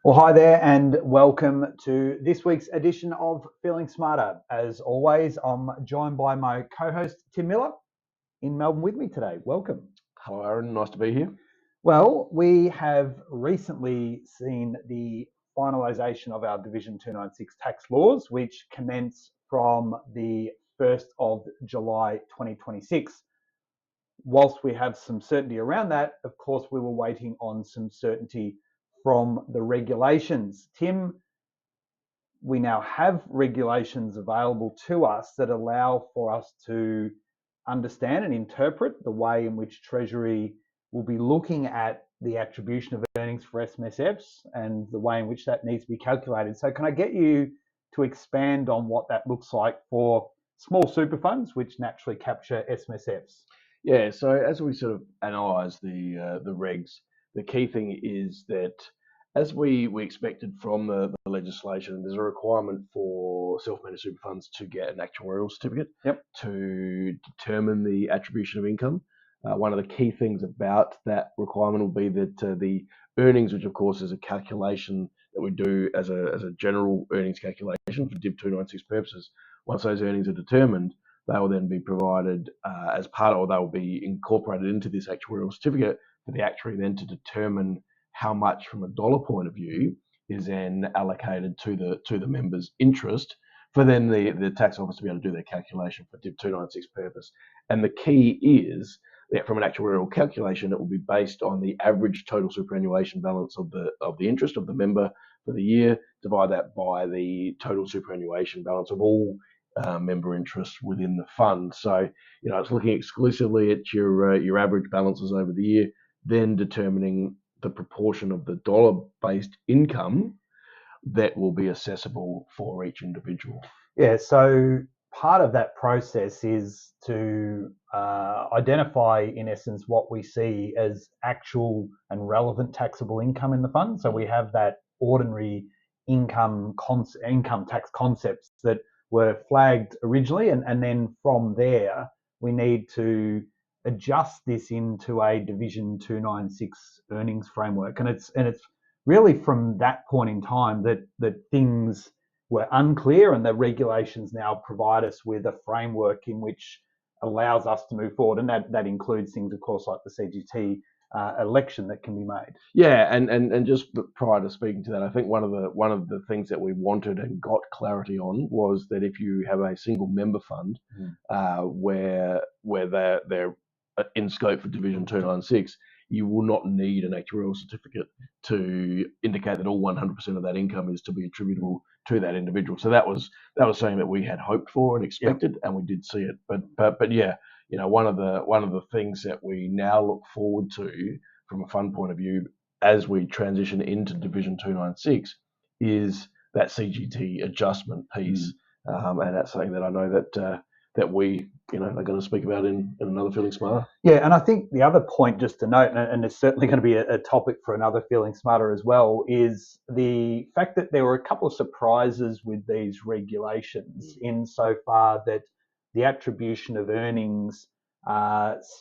Well, hi there and welcome to this week's edition of Feeling Smarter. As always, I'm joined by my co-host, Tim Miller, in Melbourne with me today. Welcome. Hello, Aaron. Nice to be here. Well, we have recently seen the finalisation of our Division 296 tax laws, which commence from the 1st of July 2026. Whilst we have some certainty around that, of course, we were waiting on some certainty from the regulations. Tim, we now have regulations available to us that allow for us to understand and interpret the way in which Treasury will be looking at the attribution of earnings for SMSFs and the way in which that needs to be calculated. So can I get you to expand on what that looks like for small super funds, which naturally capture SMSFs? Yeah, so as we sort of analyse the regs, the key thing is that as we expected from the legislation, there's a requirement for self-managed super funds to get an actuarial certificate to determine the attribution of income. One of the key things about that requirement will be that the earnings, which of course is a calculation that we do as a general earnings calculation for Div 296 purposes, once those earnings are determined, they will then be provided as part of, or they will be incorporated into this actuarial certificate for the actuary then to determine how much from a dollar point of view is then allocated to the member's interest for then the tax office to be able to do their calculation for Div 296 purpose. And the key is that from an actuarial calculation, it will be based on the average total superannuation balance of the interest of the member for the year, divide that by the total superannuation balance of all member interests within the fund. So, it's looking exclusively at your average balances over the year, then determining the proportion of the dollar-based income that will be accessible for each individual. Yeah, so part of that process is to identify, in essence, what we see as actual and relevant taxable income in the fund. So we have that ordinary income tax concepts that were flagged originally, and then from there we need to adjust this into a Division 296 earnings framework, and it's really from that point in time that things were unclear, and the regulations now provide us with a framework in which allows us to move forward, and that includes things, of course, like the CGT election that can be made. Yeah, and just prior to speaking to that, I think one of the things that we wanted and got clarity on was that if you have a single member fund where they're in scope for Division 296, you will not need an actuarial certificate to indicate that all 100% of that income is to be attributable to that individual. So that was something that we had hoped for and expected, and we did see it. But yeah, one of the things that we now look forward to from a fund point of view as we transition into Division 296 is that CGT adjustment piece, and that's something that I know that we are going to speak about in another Feeling Smarter. Yeah, and I think the other point just to note, and it's certainly going to be a topic for another Feeling Smarter as well, is the fact that there were a couple of surprises with these regulations insofar that the attribution of earnings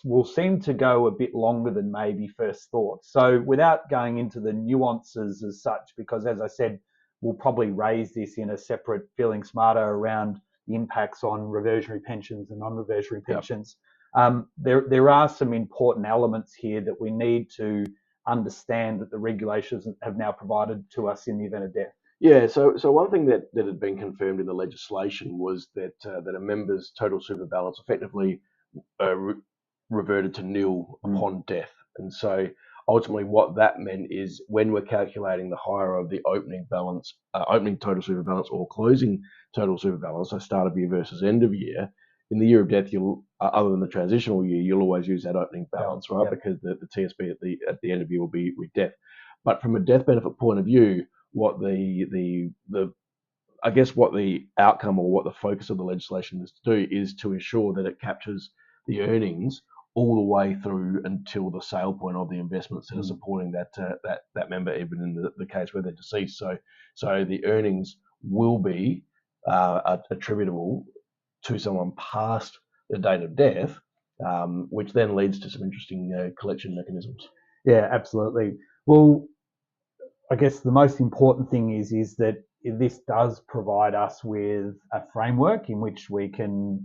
will seem to go a bit longer than maybe first thought. So without going into the nuances as such, because as I said, we'll probably raise this in a separate Feeling Smarter around the impacts on reversionary pensions and non-reversionary pensions. There are some important elements here that we need to understand that the regulations have now provided to us in the event of death. Yeah, so one thing that had been confirmed in the legislation was that a member's total super balance effectively reverted to nil upon death. And so ultimately what that meant is when we're calculating the higher of the opening total super balance or closing total super balance, so start of year versus end of year, in the year of death, you'll other than the transitional year, you'll always use that opening balance, right? Because the TSB at the end of the year will be with death. But from a death benefit point of view, what the outcome or what the focus of the legislation is to do is to ensure that it captures the earnings all the way through until the sale point of the investments that are supporting that member, even in the case where they're deceased. So the earnings will be attributable to someone past the date of death, which then leads to some interesting collection mechanisms. Yeah, absolutely. Well, I guess the most important thing is that this does provide us with a framework in which we can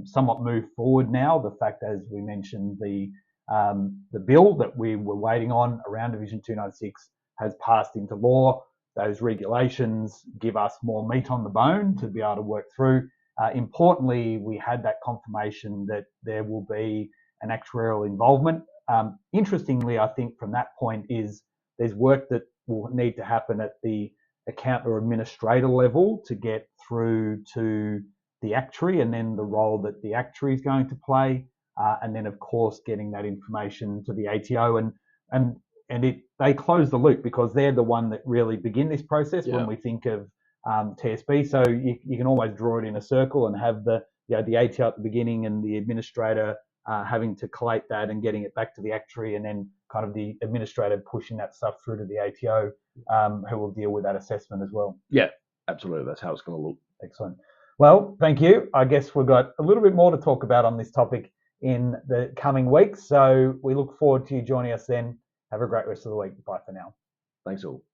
somewhat move forward now. The fact, as we mentioned, the bill that we were waiting on around Division 296 has passed into law. Those regulations give us more meat on the bone to be able to work through. Importantly, we had that confirmation that there will be an actuarial involvement. Interestingly, I think from that point is there's work that will need to happen at the account or administrator level to get through to the actuary, and then the role that the actuary is going to play, and then of course getting that information to the ATO, and they close the loop because they're the one that really begin this process when we think of TSB. So you can always draw it in a circle and have the ATO at the beginning and the administrator having to collate that and getting it back to the actuary, and then kind of the administrator pushing that stuff through to the ATO, who will deal with that assessment as well. Yeah, absolutely. That's how it's going to look. Excellent. Well, thank you. I guess we've got a little bit more to talk about on this topic in the coming weeks. So we look forward to you joining us then. Have a great rest of the week. Bye for now. Thanks all.